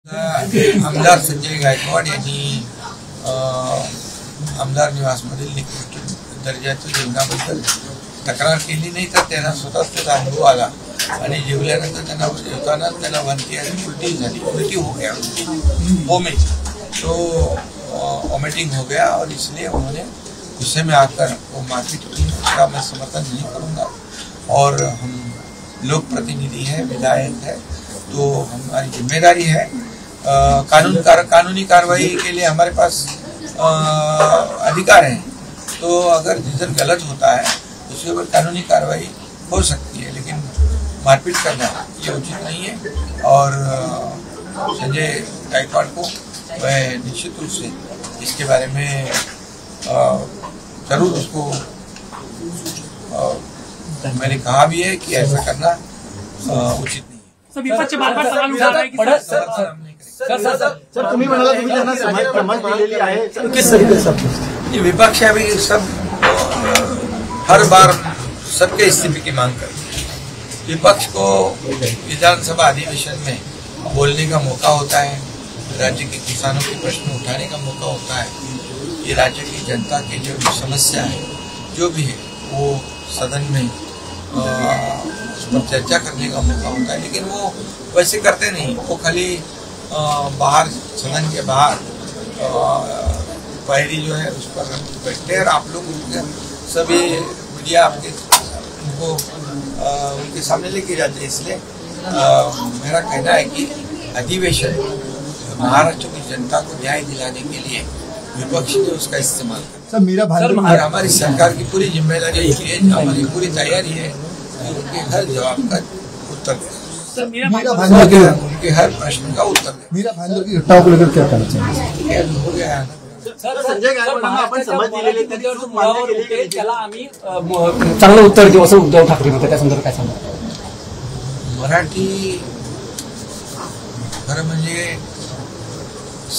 आमदार संजय गायकवाड यांनी आमदार निवासमधील निकृष्ट दर्जाच्या जेवणाबद्दल तक्रार केली नाही, तर त्यांना स्वतःच त्याचा अनुभव आला आणि जेवल्यानंतर त्यांना जेवताना त्यांना वांती आणि उलटी झाली, उलटी हो गया, वॉमिटिंग हो गया और इसलिए उन्होंने गुस्से में आकर वो मारपीट की। उसका मैं समर्थन नहीं करूँगा और हम लोक प्रतिनिधि है, विधायक है, तो हमारी जिम्मेदारी है कानूनी कार्रवाई के लिए हमारे पास अधिकार है। तो अगर रिजल्ट गलत होता है उसके ऊपर कानूनी कार्रवाई हो सकती है, लेकिन मारपीट करना ये उचित नहीं है। और संजय गायकवाड़ को मैं निश्चित रूप से इसके बारे में जरूर उसको मैंने कहा भी है कि ऐसा करना उचित नहीं है। विपक्ष बार-बार सवाल उठा रहा है कि सर तुम्ही म्हणाला तुम्ही त्यांना समज दिलेली आहे, विपक्ष अभी सब हर बार सबके इस्तीफे की मांग करते हैं। विपक्ष को विधानसभा अधिवेशन में बोलने का मौका होता है, राज्य के किसानों के प्रश्न उठाने का मौका होता है, ये राज्य की जनता की जो समस्या है जो भी है वो सदन में उस पर चर्चा करने का मौका होता है, लेकिन वो वैसे करते नहीं। वो खाली बाहर सदन के बाहर पायरी जो है उस पर बैठते हैं और आप लोग उनके सभी मीडिया आपके उनको उनके सामने लेके जाते हैं। इसलिए मेरा कहना है कि अधिवेशन महाराष्ट्र की जनता को न्याय दिलाने के लिए विपक्ष ने उसका इस्तेमाल किया। हमारी सरकार की पूरी जिम्मेदारी है, हमारी पूरी तैयारी है कि उनके हर जवाब का उत्तर दें, उनके हर प्रश्न का उत्तर दें। मीरा भाईंदर की घटनाओं को लेकर क्या कहना चाहिए? हो गया है संजय गायकवाडांना आपण समज दिलेली आहे, त्याला आम्ही चांगलं उत्तर देऊ असं उद्धव ठाकरे म्हणतात, त्या संदर्भात काय सांगतात? मराठी खरं म्हणजे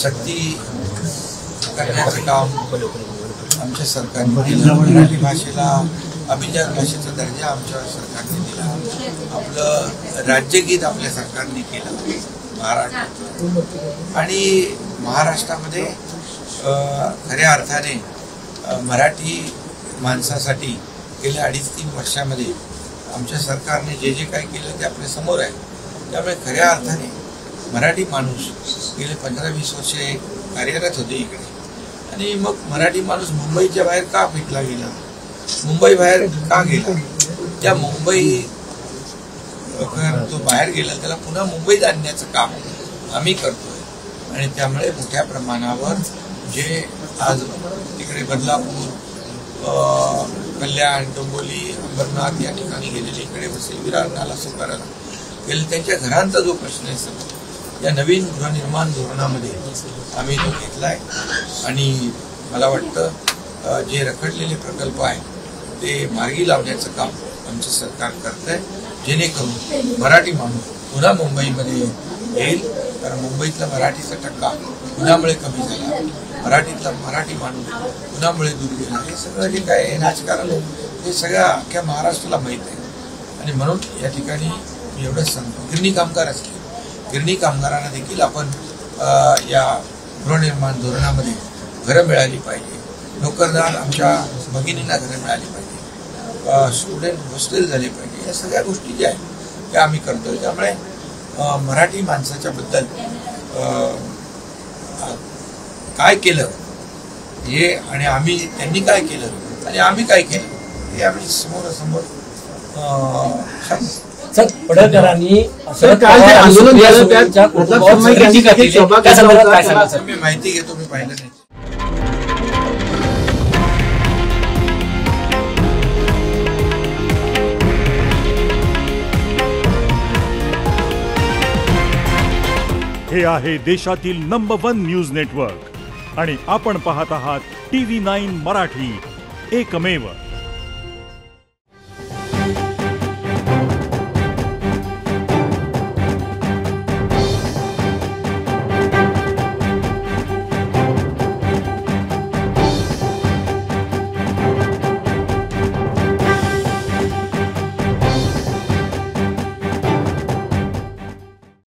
सक्ती करण्याचं काम आमच्या सरकारने दिलं। मराठी भाषेला अभिजात भाषेचा दर्जा आमच्या सरकारने दिला। आपलं राज्यगीत आपल्या सरकारने केलं महाराष्ट्रात, आणि महाराष्ट्रामध्ये खऱ्या अर्थाने मराठी माणसासाठी गेल्या 2.5-3 वर्षामध्ये आमच्या सरकारने जे जे काही केलं ते आपल्या समोर आहे। त्यामुळे खऱ्या अर्थाने मराठी माणूस गेले 15-20 वर्षे कार्यरत होते इकडे, आणि मग मराठी माणूस मुंबईच्या बाहेर का फेकला गेला, मुंबई बाहेर का गेला, त्या मुंबई तो बाहेर गेला त्याला पुन्हा मुंबईत आणण्याचं काम आम्ही करतोय। आणि त्यामुळे मोठ्या प्रमाणावर जे आज तिकडे बदलापूर, कल्याण, डोंबिवली, अंबरनाथ या ठिकाणी गेलेले, इकडे वसई विरार, नाला सोपाराला गेले, त्यांच्या घरांचा जो प्रश्न आहे सर या नवीन गृहनिर्माण धोरणामध्ये आम्ही तो घेतलाय। आणि मला वाटतं जे रखडलेले प्रकल्प आहेत ते मार्गी लावण्याचं काम आमचं सरकार करतंय, जेणेकरून मराठी माणूस पुन्हा मुंबईमध्ये येईल। कारण मुंबईतला मराठीचा टक्का पुण्यामुळे कमी झाला, मराठीतला मराठी माणूस पुण्यामुळे दूर गेला। हे सगळं जे काय राजकारण हे सगळ्या अख्ख्या महाराष्ट्राला माहीत आहे, आणि म्हणून या ठिकाणी मी एवढंच सांगतो, गिरणी कामगार असले, गिरणी कामगारांना देखील आपण या गृहनिर्माण धोरणामध्ये घरं मिळाली पाहिजे, नोकरदार आमच्या भगिनींना घरं मिळाली पाहिजे, स्टुडंट हॉस्टेल झाले पाहिजे, या सगळ्या गोष्टी ज्या आहेत त्या आम्ही करतोय। त्यामुळे मराठी माणसाच्या बद्दल काय केलं हे, आणि आम्ही त्यांनी काय केलं आणि आम्ही काय केलं हे आम्ही समोरासमोर सर पडळकरांनी मी माहिती घेतो, मी पाहिलं नाही। हे आहे देशातील नंबर 1 न्यूज नेटवर्क आणि आपण पाहत आहात TV9 मराठी, एकमेव।